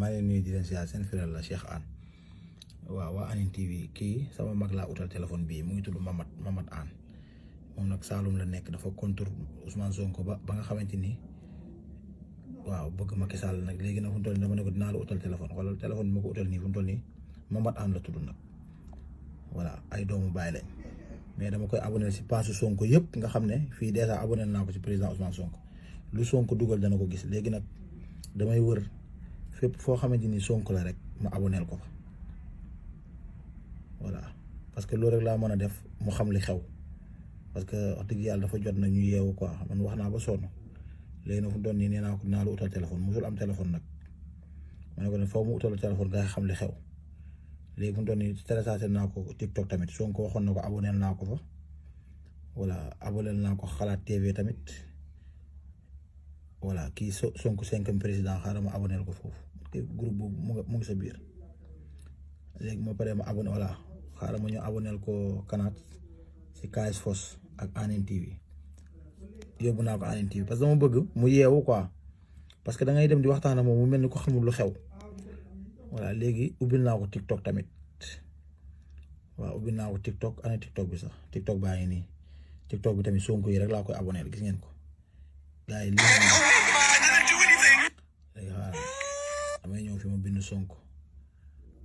maa ngi leen nuyu di leen siyaar seen frère la Cheikh Anne waaw waa Anine TV kii sama mag laa utal téléphone bii mu ngi tudd Mamat Anne moom nag Saalum la nekk dafa contre Ousmane Sonko ba nga xamante ni waaw bëgg Macky Sall nag léegi nag fu mu toll nii dama ne ko dinaa la utal téléphone xoolal téléphone bi ma ko utal nii fu mu toll nii Mamat Anne la tudd nag voilà ay doomu baay lañ mais dama koy abonné si page Sonko yëpp nga xam ne fii dèjà abonné naa ko si président Ousmane Sonko lu Sonko dugal dana ko gis léegi nag damay wër fépp foo xamante ni Sonko la rek ma aboneel ko fa voilà parce que loolu rek laa mën a def mu xam li xew parce que wax dëgg yàlla dafa jot na ñu yeewu quoi man wax naa ba sonn léegi nag fu mu doon nii nee naa ko dinaa la utal téléphone musul am téléphone nag ma ne ko ne faw mu utal téléphone nga xam li xew léegi fu mu doon nii téléchargé naa ko TikTok tamit Sonko waxoon na ko aboneel naa ko fa voilà aboneel naa ko Xalaat TV tamit voilà kii Sonko 5e président xaaral ma aboneel ko foofu groupe boobu mu ngi sa biir léegi ma paree ma abonné voilà xaaral ma ñu aboneel ko kanaat si KS Force ak Anine TV yóbbu naa ko Anine TV parce que dama bëgg mu yeewu quoi parce que da ngay dem di waxtaan ak moom mu mel ni ko xamul lu xew voilà léegi ubbil naa ko TikTok tamit waaw ubbil naa ko TikTok ana TikTok bi sax TikTok baa ngi nii TikTok bi tamit Sonko yi rek laa koy aboneel gis ngeen ko gars yi léegi xaaral damay ñëw fi ma bind Sonko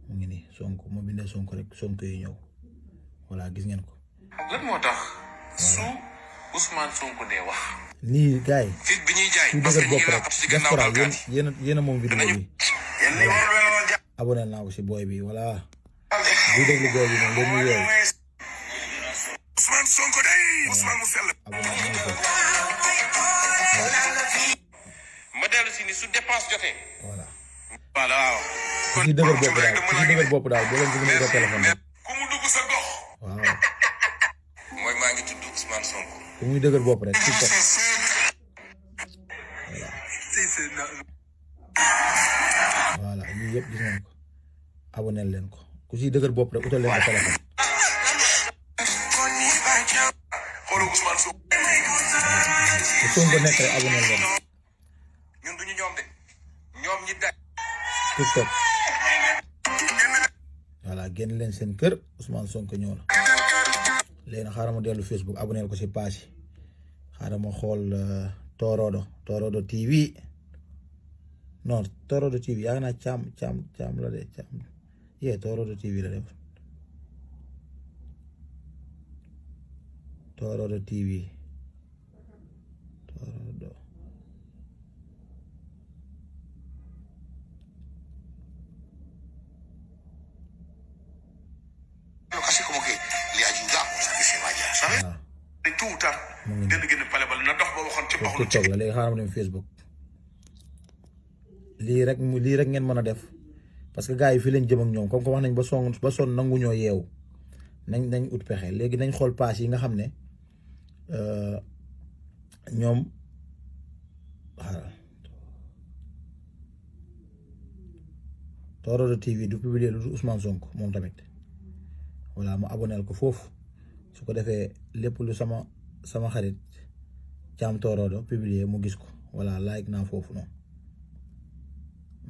mu ngi nii Sonko ma bindee Sonko rek Sonko yi ñëw voilà gis ngeen ko. lan moo tax su Ousmane Sonko dee wax. nii gars yi. fit bi ñuy jaay parce que ñu ngi laqatu si gannaaw alkaat yi yéen a moom vidéo bi. abonné naa ko si booy bi voilà. bu déglu booy bi moom léegi mu yeewu. Ousmane Sonko day Ousmane mu sell. ma dellu si ni su dépense jotee. voilà. voilà waaw. ku ci dëgër bopp daal boo leen ko mën a téléphone. ku mu dugg sa gox. waaw. mooy maa ngi tudd Ousmane Sonko. ku muy dëgër bopp rek ci topp. voilà lii yëpp gis ngeen ko abonné leen ko ku ci dëgër bopp rek utal leen ko téléphone. xoolal Ousmane Sonko. ku Sonko nekk rek abonné leen ko. ñun duñu ñoom de ñoom ñi daj. TikTok voilà génn leen seen kër Ousmane Sonko ñëw na léegi nag xaaral ma dellu Facebook abonné ko si page yi xaaral ma xool Torodo TV non Torodo TV yaa ngi naa caam la de caam yee Torodo TV la def Torodo TV Torodo así como que le ayudamos a que se vaya, ¿sabes? tuutar dina génn pale bal na dox ba waxoon ci baxul TikTok la léegi xaaral ma dem Facebook lii rek ngeen mën a def parce que gars yi fii lañ jëm ak ñoom comme que wax nañ ba sonn nangu ñoo yeewu nañ ut pexe léegi nañ xool paas yi nga xam ne ñoom xaaral Torodo TV du publier lu Ousmane Sonko moom tamit voilà ma aboneel ko foofu su ko defee lépp lu sama xarit Caam Torodo publier mu gis ko voilà like naa foofu noonu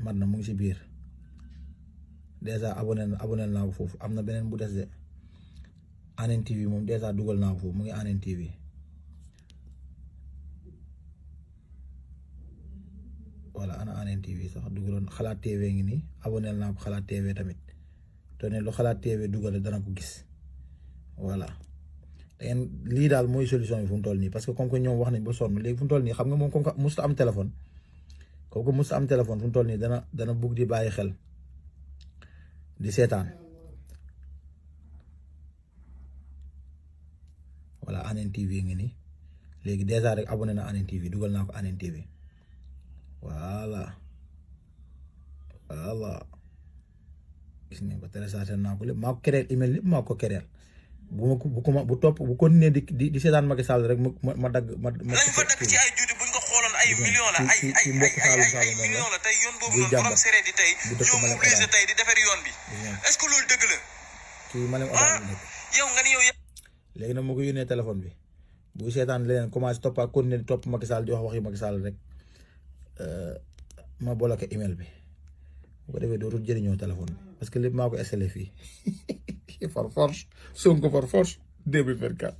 mat na mu ngi si biir dèjà aboneel naa ko foofu am na beneen bu des de Anine TV moom dèjà dugal naa ko foofu mu ngi Anine TV voilà ana Anine TV sax dugaloon Xalaat TV ngi nii aboneel naa ko Xalaat TV tamit te ne lu Xalaat TV dugale dana ko gis voilà dangeen lii daal mooy solution bi fu mu toll nii parce que comme que ñoom wax nañ ba sonn léegi fu mu toll nii xam nga moom comme que musta am téléphone fu mu toll nii dana bugg di bàyyi xel di seetaan voilà Anine TV ngi nii léegi dèjà rek abonné na Anine TV dugal naa ko Anine TV voilà gis ngeen ko téléchargé naa ko lépp maa ko créer email lépp maa ko créer bu continuer di seetaan Macky Sall rek ma dagg lañ fa dagg ci ay juuti buñ ko xooloon ay millions la ay millions la tey yoon boobu noonu borom seree di tey ñoo mobilisé tey di defar yoon bi est-ce que loolu dëgg la kii ma leen yow nga ni yow léegi nag moo ko yónnee téléphone bi bu seetaan leneen commencé toppa continuer di topp Macky Sall di wax waxi Macky Sall rek ma bloqué email bi bu ko defee dootul jëriñoo téléphone bi parce que lépp maa ko installé fii par force Sonko par force 2024